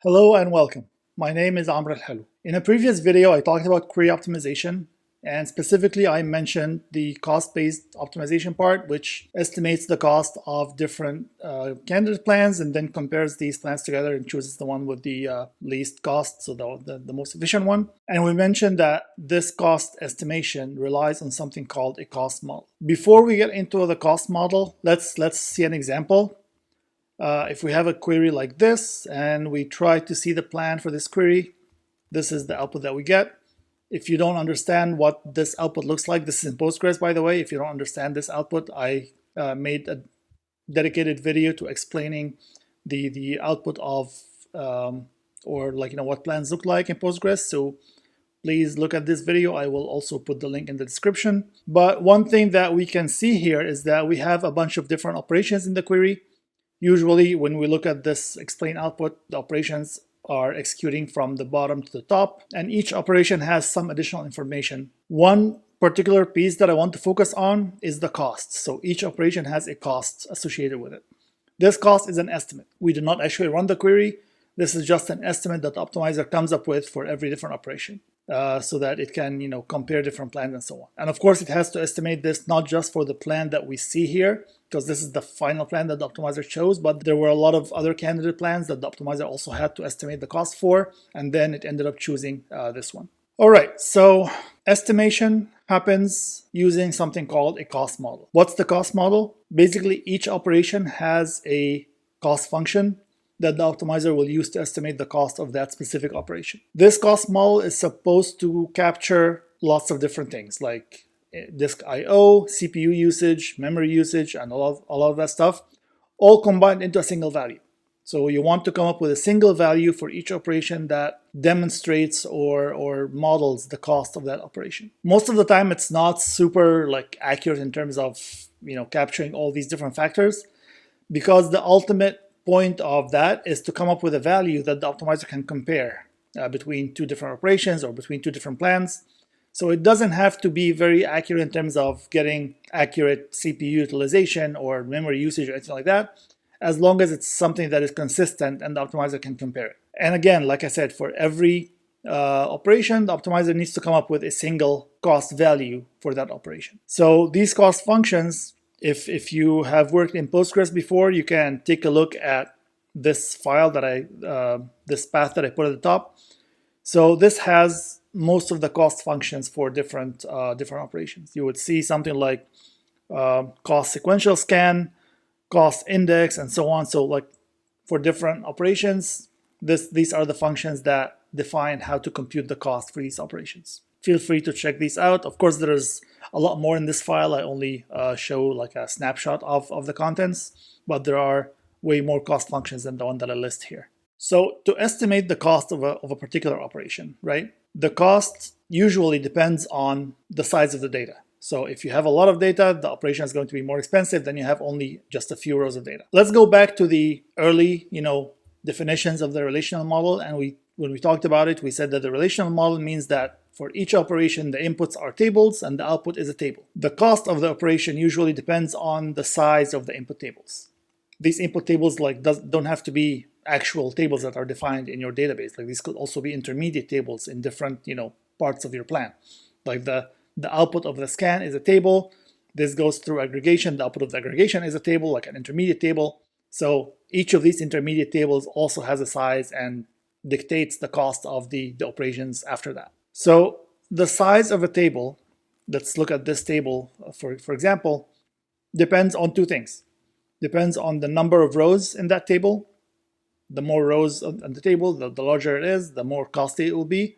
Hello and welcome. My name is Elhelw. In a previous video, I talked about query optimization, and specifically I mentioned the cost-based optimization part, which estimates the cost of different candidate plans and then compares these plans together and chooses the one with the least cost, so the most efficient one. And we mentioned that this cost estimation relies on something called a cost model. Before we get into the cost model, let's see an example. If we have a query like this and we try to see the plan for this query, this is the output that we get. If you don't understand what this output looks like, this is in Postgres, by the way. If you don't understand this output, I made a dedicated video to explaining the output of what plans look like in Postgres. So please look at this video. I will also put the link in the description. But one thing that we can see here is that we have a bunch of different operations in the query. Usually when we look at this explain output, the operations are executing from the bottom to the top, and each operation has some additional information. One particular piece that I want to focus on is the cost. So each operation has a cost associated with it. This cost is an estimate. We do not actually run the query. This is just an estimate that the optimizer comes up with for every different operation. So that it can, compare different plans and so on. And of course, it has to estimate this not just for the plan that we see here, because this is the final plan that the optimizer chose, but there were a lot of other candidate plans that the optimizer also had to estimate the cost for, and then it ended up choosing this one. All right, so estimation happens using something called a cost model. What's the cost model? Basically, each operation has a cost function that the optimizer will use to estimate the cost of that specific operation. This cost model is supposed to capture lots of different things like disk I/O, CPU usage, memory usage, and all of that stuff, all combined into a single value. So you want to come up with a single value for each operation that demonstrates or models the cost of that operation. Most of the time, it's not super accurate in terms of capturing all these different factors, because the ultimate point of that is to come up with a value that the optimizer can compare between two different operations or between two different plans. So it doesn't have to be very accurate in terms of getting accurate CPU utilization or memory usage or anything like that, as long as it's something that is consistent and the optimizer can compare it. And again, like I said, for every operation, the optimizer needs to come up with a single cost value for that operation. So these cost functions, if you have worked in Postgres before, you can take a look at this file that this path that I put at the top. So this has most of the cost functions for different operations. You would see something like cost sequential scan, cost index, and so on. So for different operations, these are the functions that define how to compute the cost for these operations. Feel free to check these out. Of course, there's a lot more in this file. I only show a snapshot of the contents, but there are way more cost functions than the one that I list here. So to estimate the cost of a particular operation, right? The cost usually depends on the size of the data. So if you have a lot of data, the operation is going to be more expensive than you have only just a few rows of data. Let's go back to the early, definitions of the relational model. And when we talked about it, we said that the relational model means that for each operation, the inputs are tables and the output is a table. The cost of the operation usually depends on the size of the input tables. These input tables don't have to be actual tables that are defined in your database. These could also be intermediate tables in different parts of your plan. Like the output of the scan is a table. This goes through aggregation. The output of the aggregation is a table, like an intermediate table. So each of these intermediate tables also has a size and dictates the cost of the operations after that. So the size of a table, let's look at this table for example, depends on two things. Depends on the number of rows in that table. The more rows on the table, the larger it is, the more costly it will be.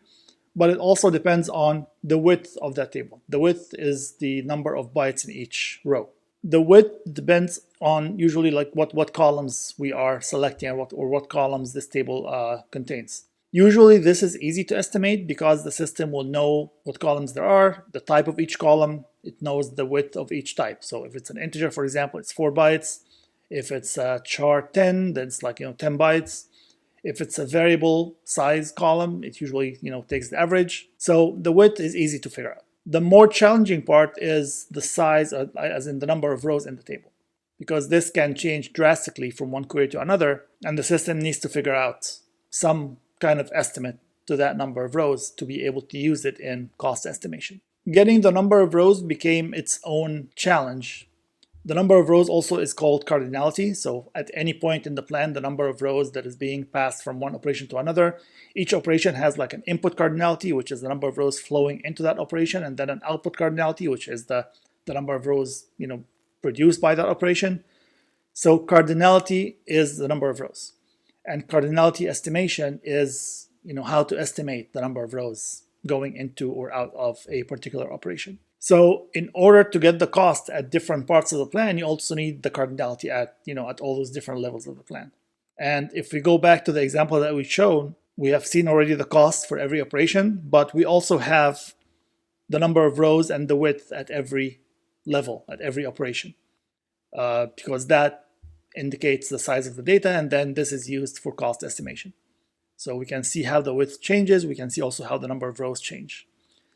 But it also depends on the width of that table. The width is the number of bytes in each row. The width depends on usually what columns we are selecting or what columns this table contains. Usually this is easy to estimate because the system will know what columns there are, the type of each column, it knows the width of each type. So if it's an integer, for example, it's 4 bytes. If it's a char 10, then it's 10 bytes. If it's a variable size column, it usually takes the average. So the width is easy to figure out. The more challenging part is the size, as in the number of rows in the table, because this can change drastically from one query to another, and the system needs to figure out some kind of estimate to that number of rows to be able to use it in cost estimation. Getting the number of rows became its own challenge. The number of rows also is called cardinality. So at any point in the plan, the number of rows that is being passed from one operation to another, each operation has like an input cardinality, which is the number of rows flowing into that operation, and then an output cardinality, which is the number of rows produced by that operation. So cardinality is the number of rows, and cardinality estimation is how to estimate the number of rows going into or out of a particular operation. So in order to get the cost at different parts of the plan, you also need the cardinality at all those different levels of the plan. And if we go back to the example that we've shown, we have seen already the cost for every operation, but we also have the number of rows and the width at every level, at every operation, because that indicates the size of the data, and then this is used for cost estimation. So we can see how the width changes. We can see also how the number of rows change.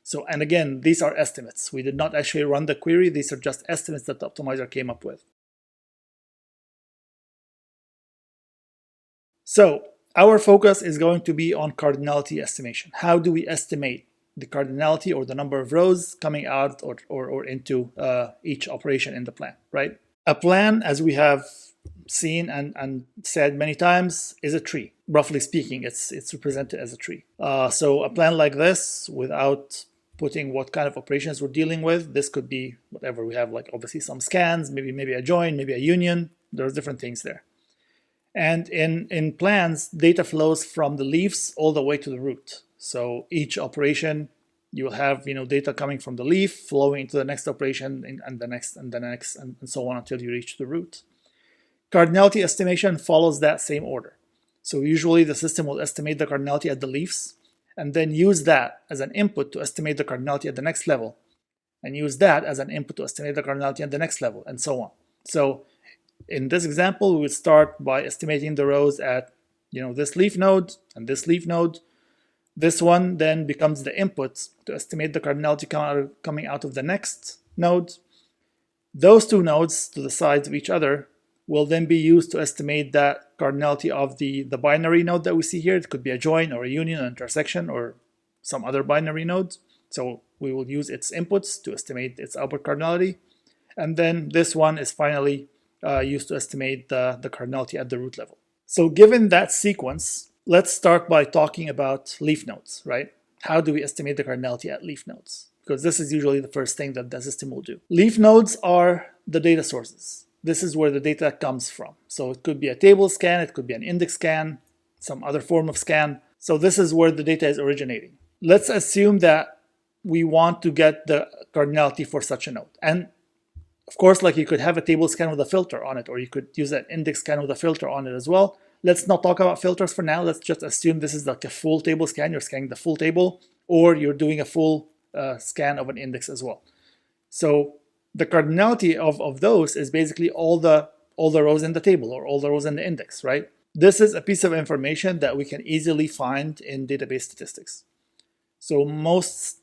So, and again, these are estimates. We did not actually run the query. These are just estimates that the optimizer came up with. So our focus is going to be on cardinality estimation. How do we estimate the cardinality or the number of rows coming out or into each operation in the plan, right? A plan, as we have seen and said many times, is a tree. Roughly speaking, it's represented as a tree. So a plan like this, without putting what kind of operations we're dealing with, this could be whatever we have, like obviously some scans, maybe a join, maybe a union. There's different things there. And in plans, data flows from the leaves all the way to the root. So each operation, you will have data coming from the leaf flowing into the next operation and the next and the next and so on until you reach the root. Cardinality estimation follows that same order. So usually the system will estimate the cardinality at the leaves and then use that as an input to estimate the cardinality at the next level, and use that as an input to estimate the cardinality at the next level, and so on. So in this example, we would start by estimating the rows at this leaf node and this leaf node. This one then becomes the input to estimate the cardinality coming out of the next node. Those two nodes to the sides of each other will then be used to estimate that cardinality of the binary node that we see here. It could be a join or a union, an intersection, or some other binary node. So we will use its inputs to estimate its output cardinality. And then this one is finally used to estimate the cardinality at the root level. So given that sequence, let's start by talking about leaf nodes, right? How do we estimate the cardinality at leaf nodes? Because this is usually the first thing that the system will do. Leaf nodes are the data sources. This is where the data comes from. So it could be a table scan, it could be an index scan, some other form of scan. So this is where the data is originating. Let's assume that we want to get the cardinality for such a node. And of course, like you could have a table scan with a filter on it, or you could use an index scan with a filter on it as well. Let's not talk about filters for now. Let's just assume this is like a full table scan. You're scanning the full table, or you're doing a full scan of an index as well. So the cardinality of those is basically all the rows in the table or all the rows in the index, right? This is a piece of information that we can easily find in database statistics. So most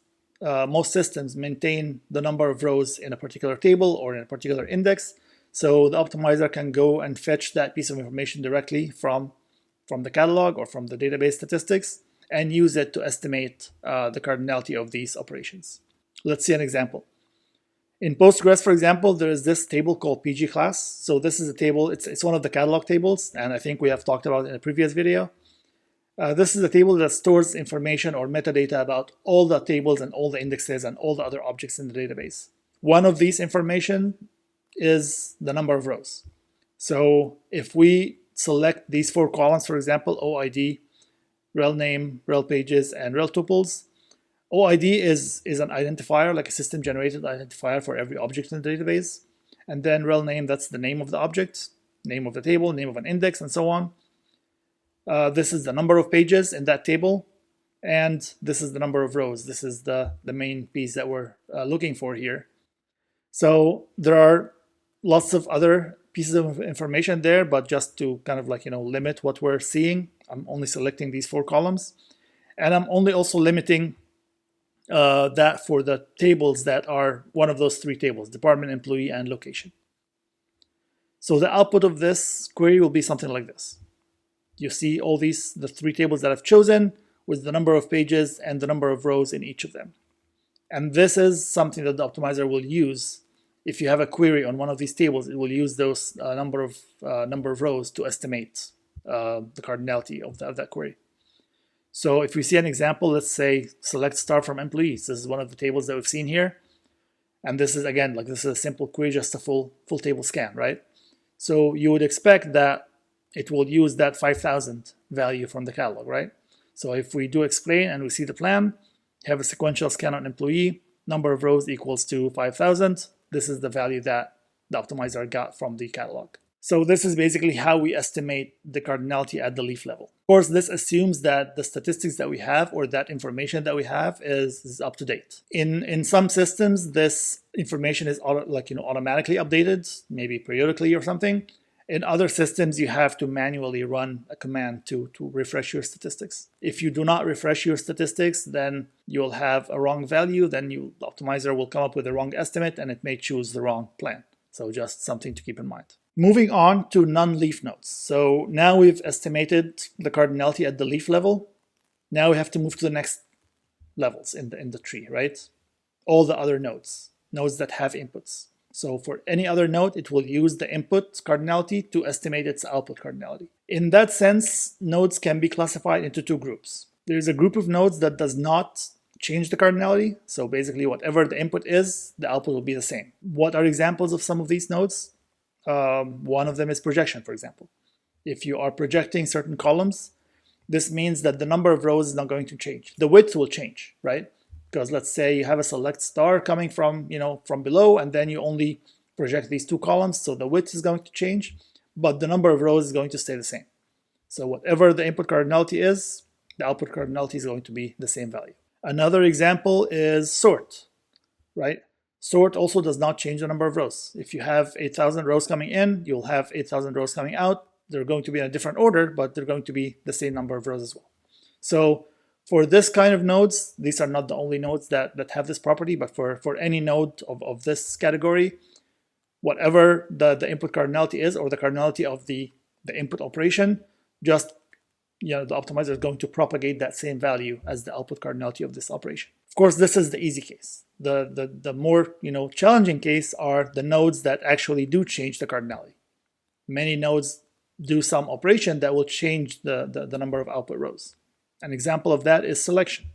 systems maintain the number of rows in a particular table or in a particular index. So the optimizer can go and fetch that piece of information directly from the catalog or from the database statistics and use it to estimate the cardinality of these operations. Let's see an example. In Postgres, for example, there is this table called PG class. So this is a table, it's one of the catalog tables, and I think we have talked about it in a previous video. This is a table that stores information or metadata about all the tables and all the indexes and all the other objects in the database. One of these information is the number of rows. So if we select these four columns, for example, OID, rel name, rel pages, and rel tuples, OID is an identifier, like a system-generated identifier for every object in the database. And then rel name, that's the name of the object, name of the table, name of an index, and so on. This is the number of pages in that table. And this is the number of rows. This is the main piece that we're looking for here. So there are lots of other pieces of information there, but just to kind of like, limit what we're seeing, I'm only selecting these four columns. And I'm only also limiting that for the tables that are one of those three tables: department, employee, and location. So the output of this query will be something like this. You see all these, the three tables that I've chosen with the number of pages and the number of rows in each of them. And this is something that the optimizer will use. If you have a query on one of these tables, it will use those number of rows to estimate the cardinality of that query. So if we see an example, let's say select star from employees. This is one of the tables that we've seen here. And this is, again, like this is a simple query, just a full table scan, right? So you would expect that it will use that 5,000 value from the catalog, right? So if we do explain and we see the plan, have a sequential scan on employee, number of rows equals to 5,000. This is the value that the optimizer got from the catalog. So this is basically how we estimate the cardinality at the leaf level. Of course, this assumes that the statistics that we have or that information that we have is up to date. In some systems, this information is automatically updated, maybe periodically or something. In other systems, you have to manually run a command to refresh your statistics. If you do not refresh your statistics, then you'll have a wrong value, then the optimizer will come up with a wrong estimate and it may choose the wrong plan. So just something to keep in mind. Moving on to non-leaf nodes. So now we've estimated the cardinality at the leaf level. Now we have to move to the next levels in the tree, right? All the other nodes that have inputs. So for any other node, it will use the input cardinality to estimate its output cardinality. In that sense, nodes can be classified into two groups. There's a group of nodes that does not change the cardinality. So basically, whatever the input is, the output will be the same. What are examples of some of these nodes? One of them is projection, for example. If you are projecting certain columns, this means that the number of rows is not going to change. The width will change, right? Because let's say you have a select star coming from below, and then you only project these two columns, so the width is going to change, but the number of rows is going to stay the same. So whatever the input cardinality is, the output cardinality is going to be the same value. Another example is sort, right? Sort also does not change the number of rows. If you have 8,000 rows coming in, you'll have 8,000 rows coming out. They're going to be in a different order, but they're going to be the same number of rows as well. So for this kind of nodes, these are not the only nodes that have this property, but for any node of this category, whatever the input cardinality is, or the cardinality of the input operation, just the optimizer is going to propagate that same value as the output cardinality of this operation. Of course, this is the easy case. The more challenging case are the nodes that actually do change the cardinality. Many nodes do some operation that will change the number of output rows. An example of that is selection.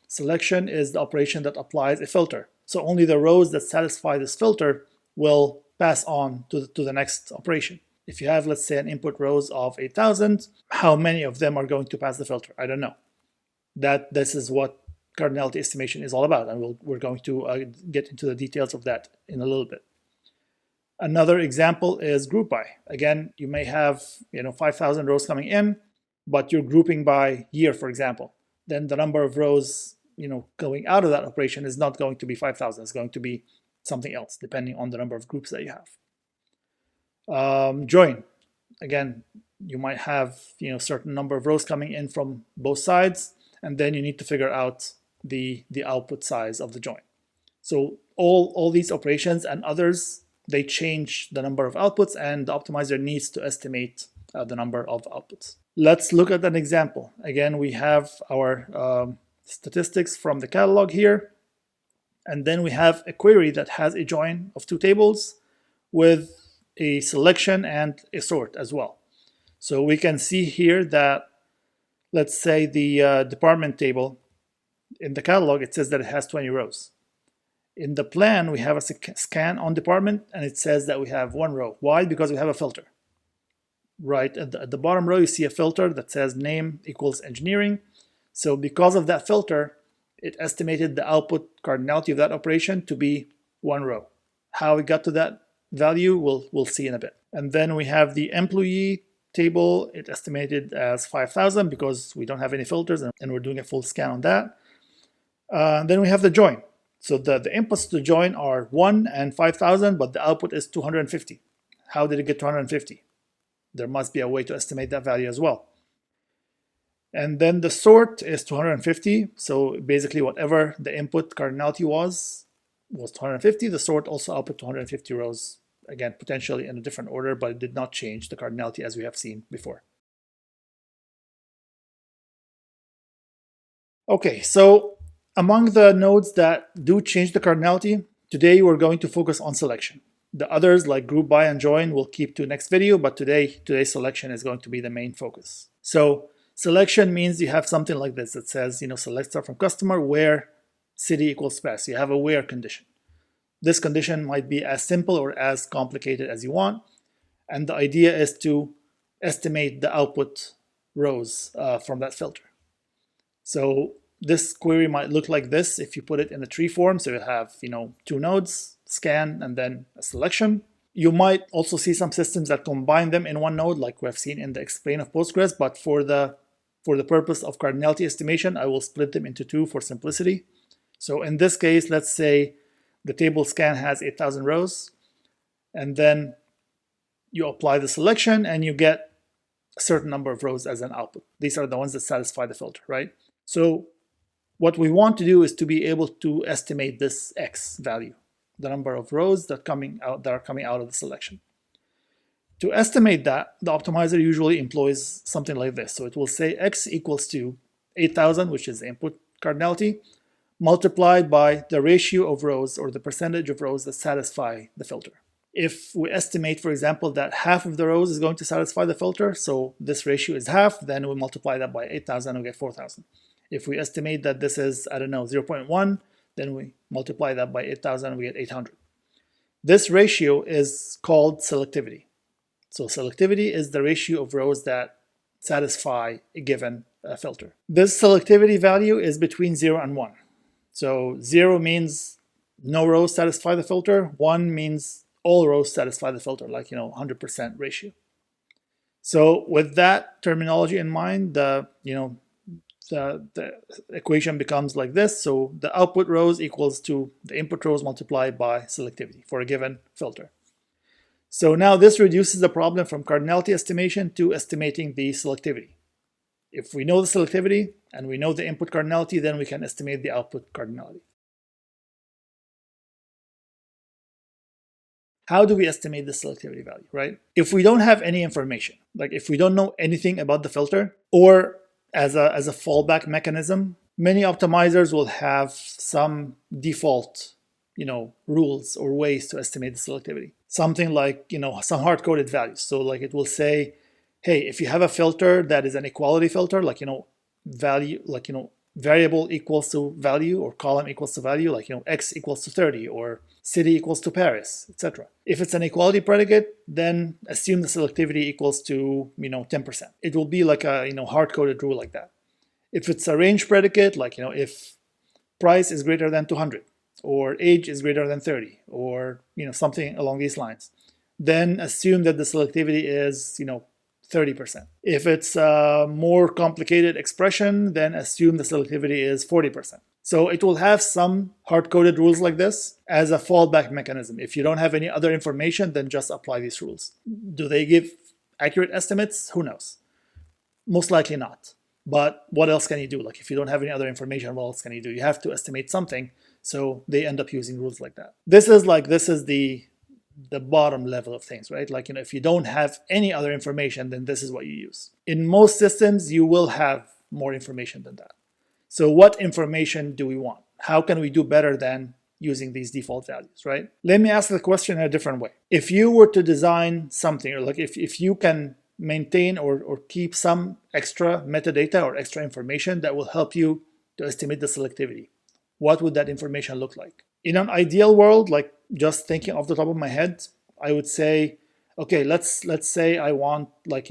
Selection is the operation that applies a filter. So only the rows that satisfy this filter will pass on to the next operation. If you have, let's say, an input rows of 8,000, how many of them are going to pass the filter? I don't know. This is what cardinality estimation is all about, and we're going to get into the details of that in a little bit. Another example is group by. Again, you may have 5,000 rows coming in, but you're grouping by year, for example. Then the number of rows going out of that operation is not going to be 5,000. It's going to be something else, depending on the number of groups that you have. Join. Again, you might have certain number of rows coming in from both sides, and then you need to figure out the output size of the join. So all these operations and others, they change the number of outputs, and the optimizer needs to estimate the number of outputs. Let's look at an example. Again, we have our statistics from the catalog here, and then we have a query that has a join of two tables with a selection and a sort as well. So we can see here that, let's say, the department table in the catalog, it says that it has 20 rows. In the plan, we have a scan on department, and it says that we have one row. Why? Because we have a filter. Right at the bottom row, you see a filter that says name equals engineering. So because of that filter, it estimated the output cardinality of that operation to be one row. How we got to that value, we'll see in a bit. And then we have the employee table. It estimated as 5,000 because we don't have any filters, and we're doing a full scan on that. Then we have the join. So the inputs to join are 1 and 5,000, but the output is 250. How did it get 250? There must be a way to estimate that value as well. And then the sort is 250. So basically whatever the input cardinality was 250. The sort also output 250 rows. Again, potentially in a different order, but it did not change the cardinality as we have seen before. Okay, so among the nodes that do change the cardinality, today we're going to focus on selection. The others like group by and join will keep to next video, but today's selection is going to be the main focus. So selection means you have something like this that says, select star from customer where city equals pass. You have a where condition. This condition might be as simple or as complicated as you want. And the idea is to estimate the output rows from that filter. So this query might look like this if you put it in a tree form. So you have, two nodes, scan, and then a selection. You might also see some systems that combine them in one node, like we have seen in the explain of Postgres. But for the purpose of cardinality estimation, I will split them into two for simplicity. So in this case, let's say the table scan has 8,000 rows, and then you apply the selection and you get a certain number of rows as an output. These are the ones that satisfy the filter, right? So what we want to do is to be able to estimate this X value, the number of rows that are coming out of the selection. To estimate that, the optimizer usually employs something like this. So it will say X equals to 8,000, which is the input cardinality, multiplied by the ratio of rows or the percentage of rows that satisfy the filter. If we estimate, for example, that half of the rows is going to satisfy the filter, so this ratio is half, then we multiply that by 8,000 and we get 4,000. If we estimate that this is, 0.1, then we multiply that by 8,000 and we get 800. This ratio is called selectivity. So selectivity is the ratio of rows that satisfy a given filter. This selectivity value is between 0 and 1. So 0 means no rows satisfy the filter, 1 means all rows satisfy the filter, like 100% ratio. So with that terminology in mind, the equation becomes like this. So the output rows equals to the input rows multiplied by selectivity for a given filter. So now this reduces the problem from cardinality estimation to estimating the selectivity. If we know the selectivity and we know the input cardinality, then we can estimate the output cardinality. How do we estimate the selectivity value, right? If we don't have any information, like if we don't know anything about the filter, or as a fallback mechanism, many optimizers will have some default, rules or ways to estimate the selectivity. Something like, some hard-coded values. So like it will say, hey, if you have a filter that is an equality filter, like, value, like, variable equals to value or column equals to value, like, X equals to 30 or city equals to Paris, etc. If it's an equality predicate, then assume the selectivity equals to, 10%. It will be like a, hard-coded rule like that. If it's a range predicate, like, if price is greater than 200 or age is greater than 30 or, something along these lines, then assume that the selectivity is, 30%. If it's a more complicated expression, then assume the selectivity is 40%. So it will have some hard-coded rules like this as a fallback mechanism. If you don't have any other information, then just apply these rules. Do they give accurate estimates? Who knows? Most likely not. But what else can you do? Like if you don't have any other information, what else can you do? You have to estimate something. So they end up using rules like that. This is the bottom level of things, right? Like, if you don't have any other information, then this is what you use. In most systems, you will have more information than that. So what information do we want? How can we do better than using these default values, right? Let me ask the question in a different way. If you were to design something, or like if you can maintain or keep some extra metadata or extra information that will help you to estimate the selectivity, what would that information look like? In an ideal world, like just thinking off the top of my head, I would say, okay, let's say I want, like,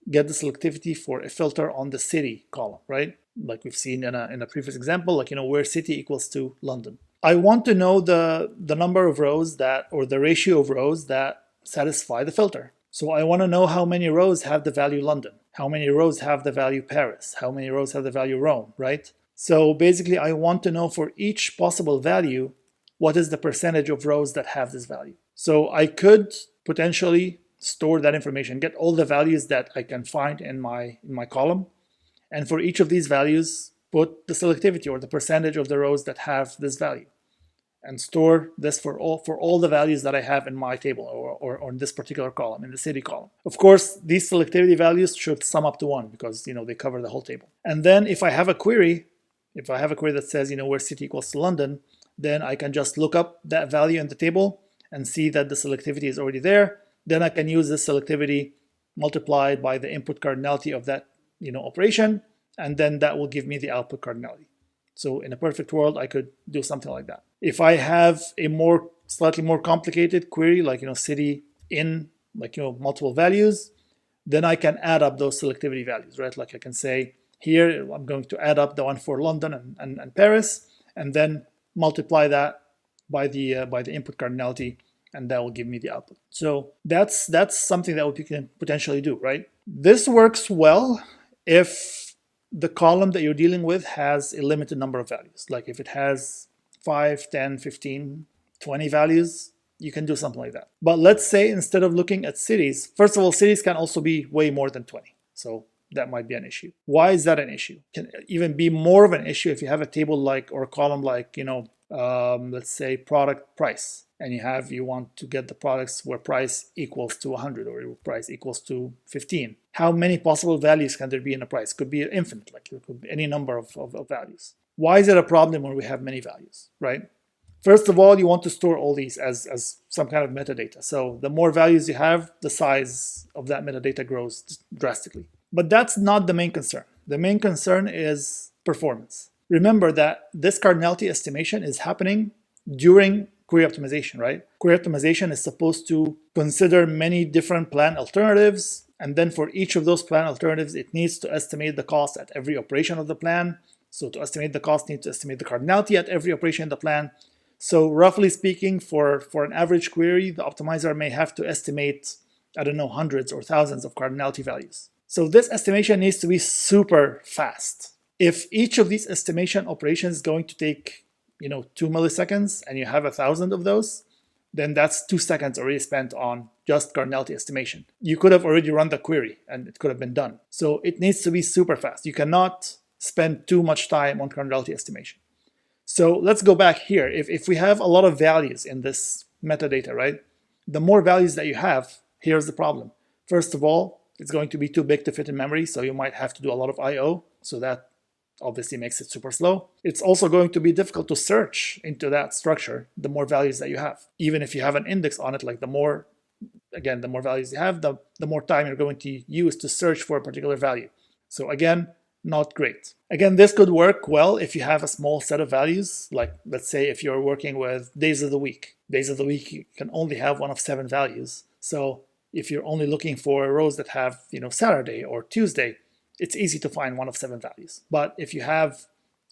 get the selectivity for a filter on the city column, right? Like we've seen in a previous example, like, where city equals to London. I want to know the number of rows that, or the ratio of rows that satisfy the filter. So I want to know how many rows have the value London, how many rows have the value Paris, how many rows have the value Rome, right? So basically I want to know for each possible value, what is the percentage of rows that have this value. So I could potentially store that information, get all the values that I can find in my column, and for each of these values, put the selectivity or the percentage of the rows that have this value, and store this for all the values that I have in my table or in this particular column, in the city column. Of course, these selectivity values should sum up to 1 because they cover the whole table. And then if I have a query If I have a query that says, where city equals to London, then I can just look up that value in the table and see that the selectivity is already there. Then I can use this selectivity multiplied by the input cardinality of that operation, and then that will give me the output cardinality. So in a perfect world, I could do something like that. If I have a slightly more complicated query, like city in multiple values, then I can add up those selectivity values, right? Like I can say here, I'm going to add up the one for London and Paris, and then multiply that by the input cardinality, and that will give me the output. So that's something that we can potentially do, right? This works well if the column that you're dealing with has a limited number of values. Like if it has 5, 10, 15, 20 values, you can do something like that. But let's say instead of looking at cities, first of all, cities can also be way more than 20. So that might be an issue. Why is that an issue? It can even be more of an issue if you have a table like, or a column like, let's say product price, and you want to get the products where price equals to 100 or price equals to 15. How many possible values can there be in a price? Could be infinite, like it could be any number of values. Why is it a problem when we have many values, right? First of all, you want to store all these as some kind of metadata. So the more values you have, the size of that metadata grows drastically. But that's not the main concern. The main concern is performance. Remember that this cardinality estimation is happening during query optimization, right? Query optimization is supposed to consider many different plan alternatives, and then for each of those plan alternatives, it needs to estimate the cost at every operation of the plan. So to estimate the cost, it needs to estimate the cardinality at every operation in the plan. So roughly speaking, for an average query, the optimizer may have to estimate, I don't know, hundreds or thousands of cardinality values. So this estimation needs to be super fast. If each of these estimation operations is going to take 2 milliseconds and you have 1,000 of those, then that's 2 seconds already spent on just cardinality estimation. You could have already run the query and it could have been done. So it needs to be super fast. You cannot spend too much time on cardinality estimation. So let's go back here. If we have a lot of values in this metadata, right? The more values that you have, here's the problem. First of all, it's going to be too big to fit in memory, so you might have to do a lot of I/O, so that obviously makes it super slow. It's also going to be difficult to search into that structure, the more values that you have. Even if you have an index on it, like the more values you have, the more time you're going to use to search for a particular value. So again, not great. Again, this could work well if you have a small set of values, like let's say if you're working with days of the week. Days of the week, you can only have one of 7 values. So if you're only looking for rows that have, Saturday or Tuesday, it's easy to find one of 7 values. But if you have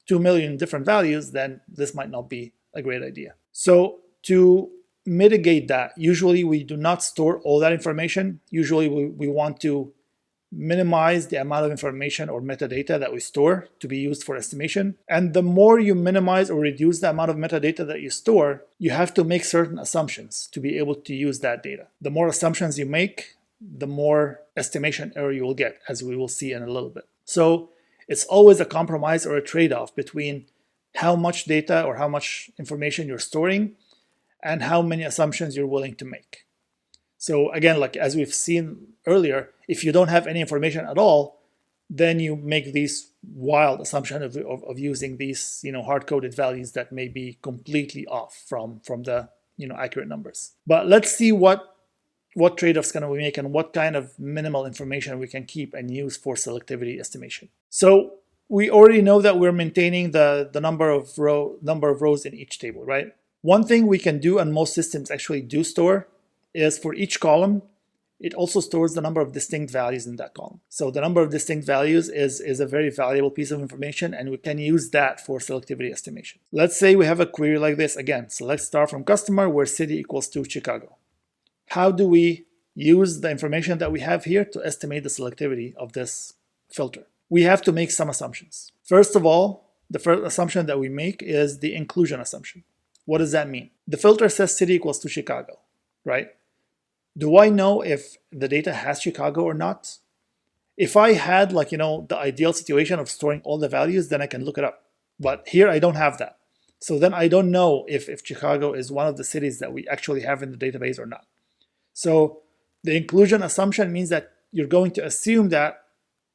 2 million different values, then this might not be a great idea. So to mitigate that, usually we do not store all that information. Usually we want to minimize the amount of information or metadata that we store to be used for estimation. And the more you minimize or reduce the amount of metadata that you store, you have to make certain assumptions to be able to use that data. The more assumptions you make, the more estimation error you will get, as we will see in a little bit. So it's always a compromise or a trade-off between how much data or how much information you're storing and how many assumptions you're willing to make. So again, like as we've seen earlier, if you don't have any information at all, then you make these wild assumptions of using these hard-coded values that may be completely off from the accurate numbers. But let's see what trade-offs can we make and what kind of minimal information we can keep and use for selectivity estimation. So we already know that we're maintaining the number of rows in each table, right? One thing we can do, and most systems actually do store, is for each column, it also stores the number of distinct values in that column. So the number of distinct values is a very valuable piece of information, and we can use that for selectivity estimation. Let's say we have a query like this. Again, select star from customer where city equals to Chicago. How do we use the information that we have here to estimate the selectivity of this filter? We have to make some assumptions. First of all, the first assumption that we make is the inclusion assumption. What does that mean? The filter says city equals to Chicago, right? Do I know if the data has Chicago or not? If I had the ideal situation of storing all the values, then I can look it up. But here I don't have that. So then I don't know if Chicago is one of the cities that we actually have in the database or not. So the inclusion assumption means that you're going to assume that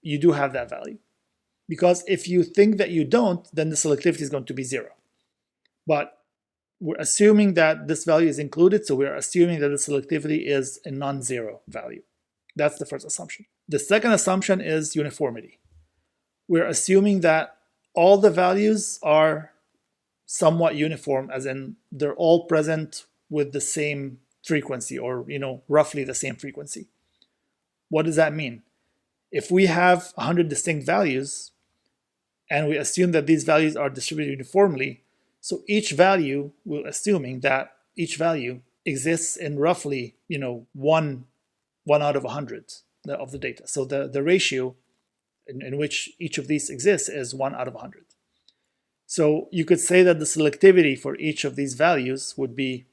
you do have that value. Because if you think that you don't, then the selectivity is going to be 0. But we're assuming that this value is included, so we're assuming that the selectivity is a non-zero value. That's the first assumption. The second assumption is uniformity. We're assuming that all the values are somewhat uniform, as in they're all present with the same frequency, or roughly the same frequency. What does that mean? If we have 100 distinct values and we assume that these values are distributed uniformly, so each value, we're assuming that each value exists in roughly one out of 100 of the data. So the ratio in which each of these exists is 1 out of 100. So you could say that the selectivity for each of these values would be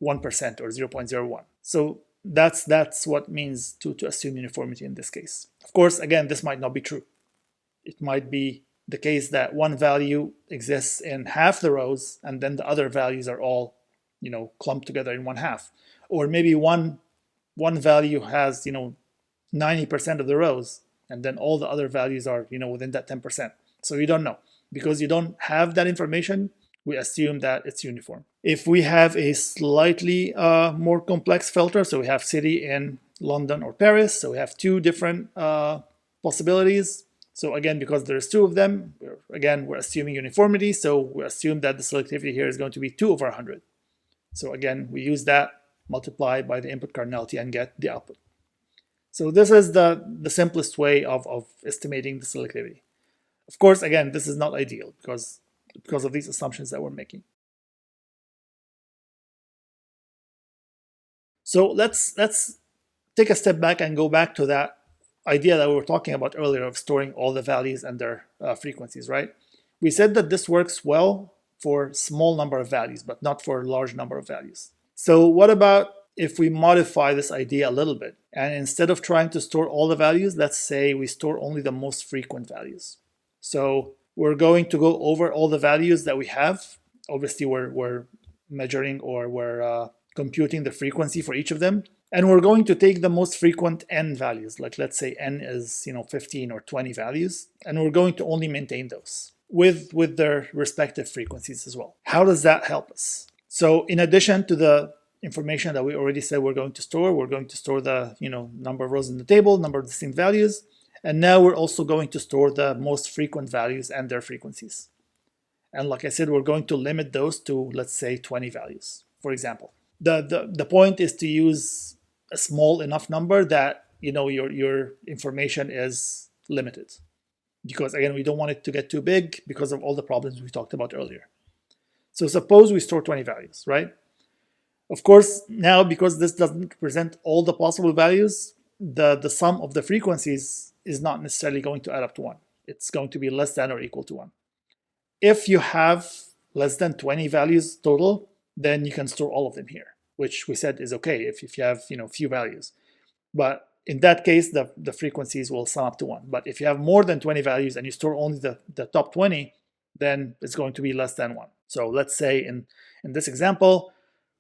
1% or 0.01. So that's what means to assume uniformity in this case. Of course, again, this might not be true. It might be the case that one value exists in half the rows, and then the other values are all clumped together in one half. Or maybe one value has 90% of the rows, and then all the other values are within that 10%. So you don't know. Because you don't have that information, we assume that it's uniform. If we have a slightly more complex filter, so we have city in London or Paris, so we have two different possibilities. So again, because there's two of them, we're assuming uniformity, so we assume that the selectivity here is going to be 2 over 100. So again, we use that, multiply by the input cardinality, and get the output. So this is the simplest way of estimating the selectivity. Of course, again, this is not ideal because of these assumptions that we're making. So let's take a step back and go back to that idea that we were talking about earlier of storing all the values and their frequencies, right? We said that this works well for small number of values, but not for a large number of values. So what about if we modify this idea a little bit, and instead of trying to store all the values, let's say we store only the most frequent values. So we're going to go over all the values that we have. Obviously, we're measuring, or we're computing the frequency for each of them. And we're going to take the most frequent n values, like let's say n is 15 or 20 values, and we're going to only maintain those with their respective frequencies as well. How does that help us? So in addition to the information that we already said we're going to store the number of rows in the table, number of distinct values, and now we're also going to store the most frequent values and their frequencies. And like I said, we're going to limit those to, let's say, 20 values, for example. The point is to use a small enough number that your information is limited. Because again, we don't want it to get too big because of all the problems we talked about earlier. So suppose we store 20 values, right? Of course, now because this doesn't represent all the possible values, the sum of the frequencies is not necessarily going to add up to 1. It's going to be less than or equal to 1. If you have less than 20 values total, then you can store all of them here, which we said is okay if you have few values. But in that case, the frequencies will sum up to 1. But if you have more than 20 values and you store only the top 20, then it's going to be less than 1. So let's say in this example,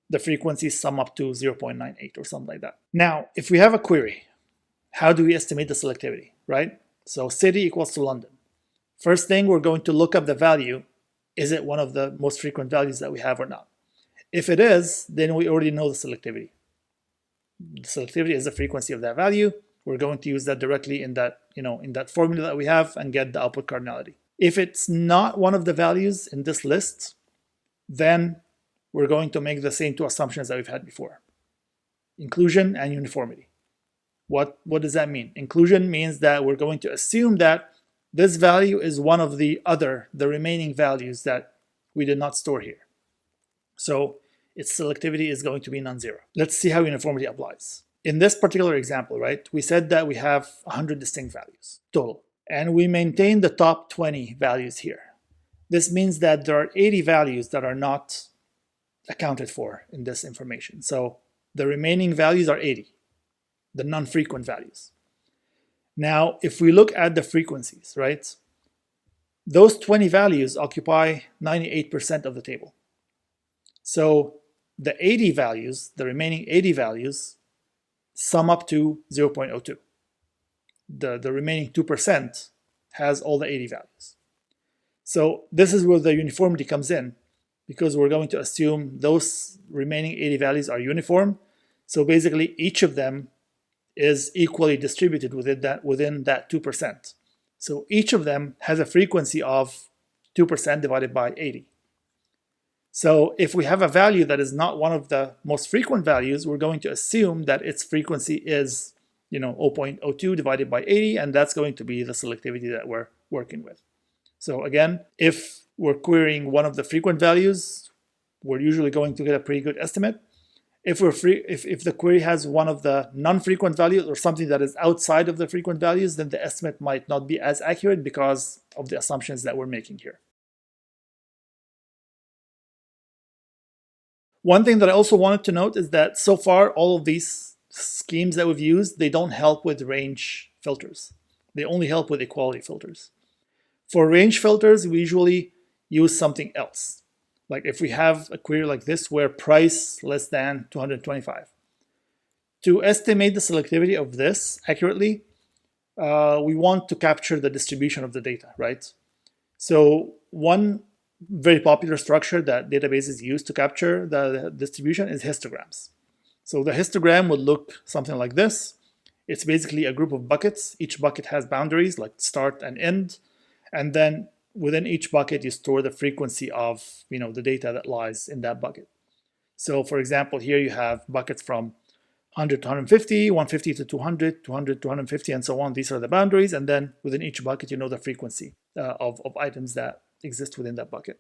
the frequencies sum up to 0.98 or something like that. Now, if we have a query, how do we estimate the selectivity, right? So city equals to London. First thing, we're going to look up the value. Is it one of the most frequent values that we have or not? If it is, then we already know the selectivity. The selectivity is the frequency of that value. We're going to use that directly in that, in that formula that we have and get the output cardinality. If it's not one of the values in this list, then we're going to make the same two assumptions that we've had before. Inclusion and uniformity. What does that mean? Inclusion means that we're going to assume that this value is one of the remaining values that we did not store here. So its selectivity is going to be non-zero. Let's see how uniformity applies. In this particular example, right, we said that we have 100 distinct values total, and we maintain the top 20 values here. This means that there are 80 values that are not accounted for in this information. So the remaining values are 80, the non-frequent values. Now, if we look at the frequencies, right, those 20 values occupy 98% of the table. So the 80 values, the remaining 80 values, sum up to 0.02. The remaining 2% has all the 80 values. So this is where the uniformity comes in, because we're going to assume those remaining 80 values are uniform. So basically each of them is equally distributed within that 2%. So each of them has a frequency of 2% divided by 80. So if we have a value that is not one of the most frequent values, we're going to assume that its frequency is 0.02 divided by 80, and that's going to be the selectivity that we're working with. So again, if we're querying one of the frequent values, we're usually going to get a pretty good estimate. If the query has one of the non-frequent values or something that is outside of the frequent values, then the estimate might not be as accurate because of the assumptions that we're making here. One thing that I also wanted to note is that so far all of these schemes that we've used, they don't help with range filters. They only help with equality filters. For range filters, we usually use something else. Like if we have a query like this where price less than 225. To estimate the selectivity of this accurately, we want to capture the distribution of the data, right? So one very popular structure that databases use to capture the distribution is histograms. So the histogram would look something like this. It's basically a group of buckets. Each bucket has boundaries like start and end. And then within each bucket, you store the frequency of the data that lies in that bucket. So for example, here you have buckets from 100 to 150, 150 to 200, 200 to 150, and so on. These are the boundaries. And then within each bucket, you know the frequency of items that exist within that bucket.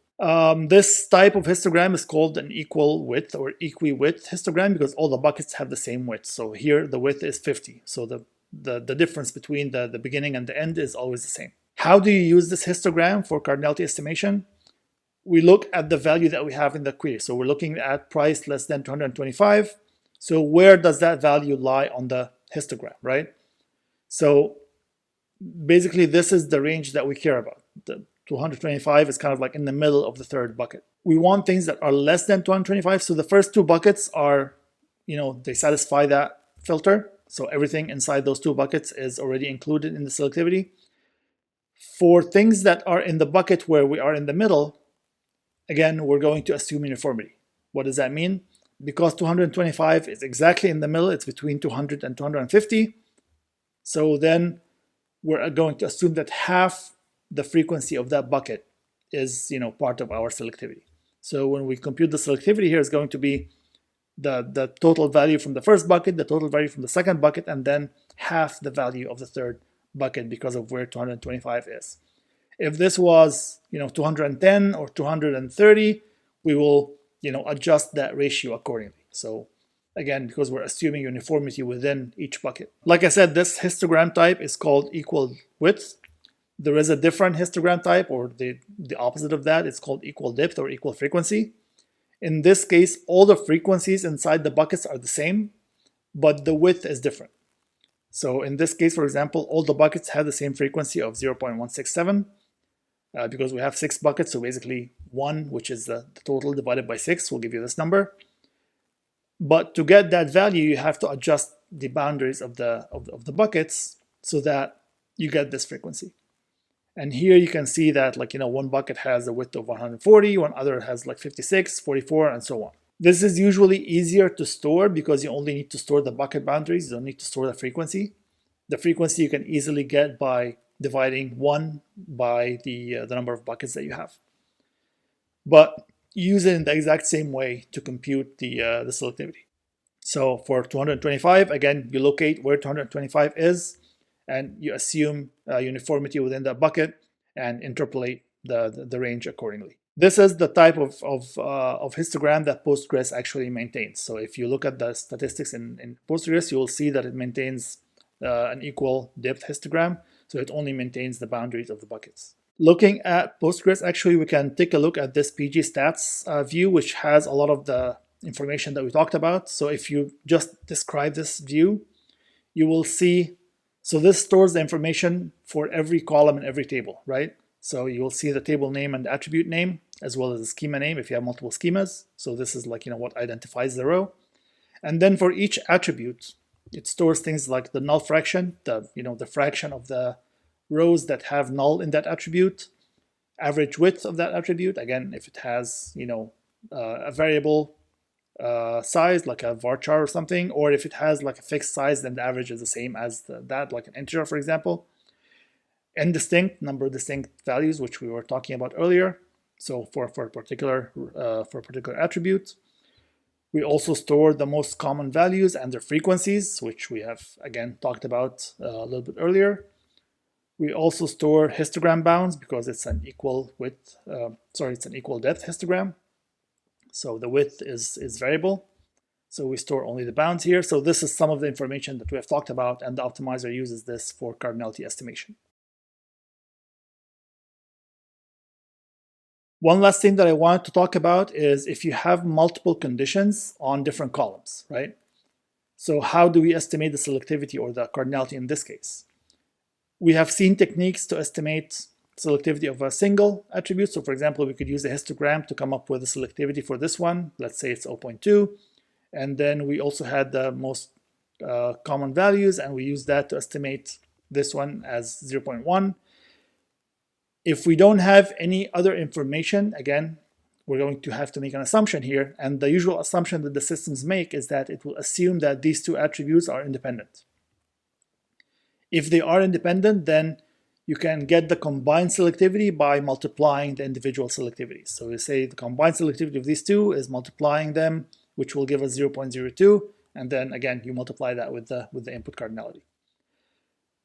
This type of histogram is called an equal width or equi-width histogram because all the buckets have the same width. So here the width is 50. So the difference between the beginning and the end is always the same. How do you use this histogram for cardinality estimation? We look at the value that we have in the query. So we're looking at price less than 225. So where does that value lie on the histogram, right? So basically this is the range that we care about. The 225 is kind of like in the middle of the third bucket. We want things that are less than 225. So the first two buckets are, they satisfy that filter. So everything inside those two buckets is already included in the selectivity. For things that are in the bucket where we are in the middle, again, we're going to assume uniformity. What does that mean? Because 225 is exactly in the middle, it's between 200 and 250. So then we're going to assume that half the frequency of that bucket is part of our selectivity. So when we compute the selectivity here is going to be the total value from the first bucket, the total value from the second bucket, and then half the value of the third bucket because of where 225 is. If this was 210 or 230, we will adjust that ratio accordingly. So again, because we're assuming uniformity within each bucket. Like I said, this histogram type is called equal width. There is a different histogram type, or the opposite of that. It's called equal depth or equal frequency. In this case, all the frequencies inside the buckets are the same, but the width is different. So in this case, for example, all the buckets have the same frequency of 0.167 because we have 6 buckets. So basically 1, which is the total divided by 6, will give you this number. But to get that value, you have to adjust the boundaries of the buckets so that you get this frequency. And here you can see that one bucket has a width of 140, one other has 56, 44, and so on. This is usually easier to store because you only need to store the bucket boundaries. You don't need to store the frequency. The frequency you can easily get by dividing 1 by the number of buckets that you have. But use it in the exact same way to compute the selectivity. So for 225, again, you locate where 225 is, and you assume uniformity within that bucket and interpolate the range accordingly. This is the type of histogram that Postgres actually maintains. So if you look at the statistics in Postgres, you will see that it maintains an equal depth histogram. So it only maintains the boundaries of the buckets. Looking at Postgres, actually, we can take a look at this PG stats view, which has a lot of the information that we talked about. So if you just describe this view, you will see, so this stores the information for every column in every table, right? So you will see the table name and the attribute name, as well as the schema name if you have multiple schemas. So this is what identifies the row. And then for each attribute, it stores things like the null fraction, the fraction of the rows that have null in that attribute, average width of that attribute, again, if it has, a variable size, like a varchar or something, or if it has like a fixed size, then the average is the same as that, like an integer, for example. N-distinct, number of distinct values, which we were talking about earlier. So for a particular attribute. We also store the most common values and their frequencies, which we have again talked about a little bit earlier. We also store histogram bounds because it's an equal width, it's an equal depth histogram. So the width is variable. So we store only the bounds here. So this is some of the information that we have talked about, and the optimizer uses this for cardinality estimation. One last thing that I wanted to talk about is if you have multiple conditions on different columns, right? So how do we estimate the selectivity or the cardinality in this case? We have seen techniques to estimate selectivity of a single attribute. So for example, we could use a histogram to come up with the selectivity for this one. Let's say it's 0.2. And then we also had the most common values, and we use that to estimate this one as 0.1. If we don't have any other information, again, we're going to have to make an assumption here. And the usual assumption that the systems make is that it will assume that these two attributes are independent. If they are independent, then you can get the combined selectivity by multiplying the individual selectivities. So we say the combined selectivity of these two is multiplying them, which will give us 0.02. And then again, you multiply that with the input cardinality.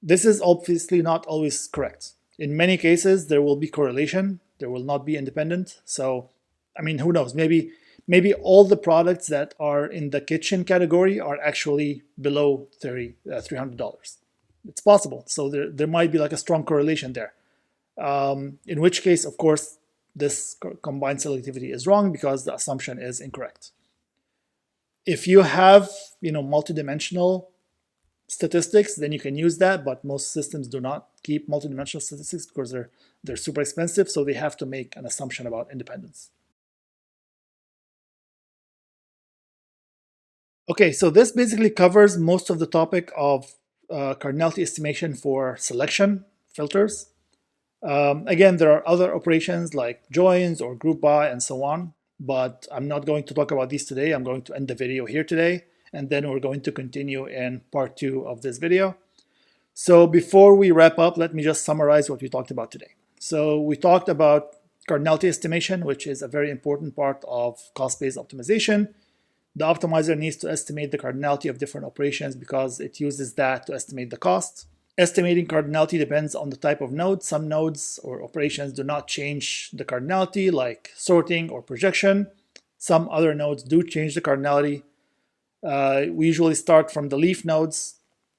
This is obviously not always correct. In many cases, there will be correlation. There will not be independent. So, I mean, who knows? Maybe all the products that are in the kitchen category are actually below $300. It's possible. So there might be like a strong correlation there. In which case, of course, this combined selectivity is wrong because the assumption is incorrect. If you have, multidimensional statistics, then you can use that, but most systems do not keep multidimensional statistics because they're super expensive, so they have to make an assumption about independence. Okay, so this basically covers most of the topic of cardinality estimation for selection filters. Again, there are other operations like joins or group by and so on, but I'm not going to talk about these today. I'm going to end the video here today, and then we're going to continue in part 2 of this video. So before we wrap up, let me just summarize what we talked about today. So we talked about cardinality estimation, which is a very important part of cost-based optimization. The optimizer needs to estimate the cardinality of different operations because it uses that to estimate the cost. Estimating cardinality depends on the type of node. Some nodes or operations do not change the cardinality, like sorting or projection. Some other nodes do change the cardinality. We usually start from the leaf nodes,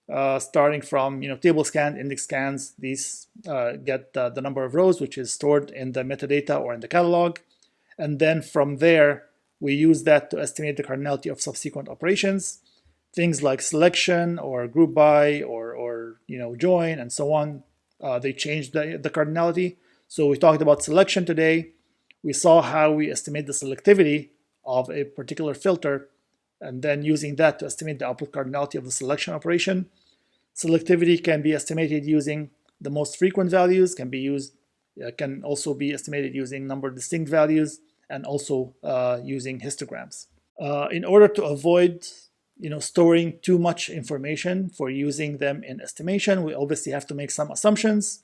starting from table scan, index scans. These get the number of rows, which is stored in the metadata or in the catalog. And then from there, we use that to estimate the cardinality of subsequent operations. Things like selection or group by or join and so on, they change the cardinality. So we talked about selection today. We saw how we estimate the selectivity of a particular filter, and then using that to estimate the output cardinality of the selection operation. Selectivity can be estimated using the most frequent values, can also be estimated using number of distinct values, and also using histograms. In order to avoid storing too much information for using them in estimation, we obviously have to make some assumptions.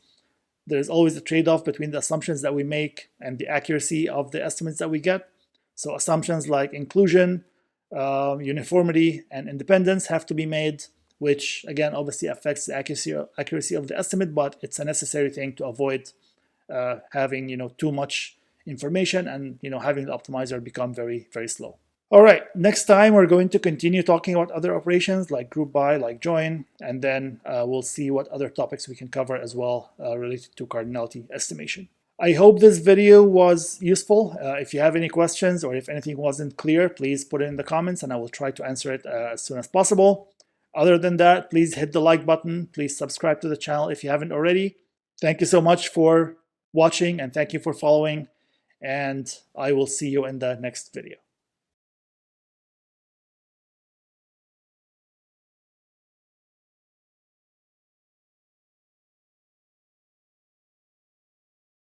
There's always a trade-off between the assumptions that we make and the accuracy of the estimates that we get. So assumptions like inclusion, uniformity, and independence have to be made, which again obviously affects the accuracy of the estimate, but it's a necessary thing to avoid having too much information and having the optimizer become very, very slow. All right, next time we're going to continue talking about other operations like group by, like join, and then we'll see what other topics we can cover as well related to cardinality estimation. I hope this video was useful. If you have any questions or if anything wasn't clear, please put it in the comments and I will try to answer it as soon as possible. Other than that, please hit the like button. Please subscribe to the channel if you haven't already. Thank you so much for watching and thank you for following, and I will see you in the next video.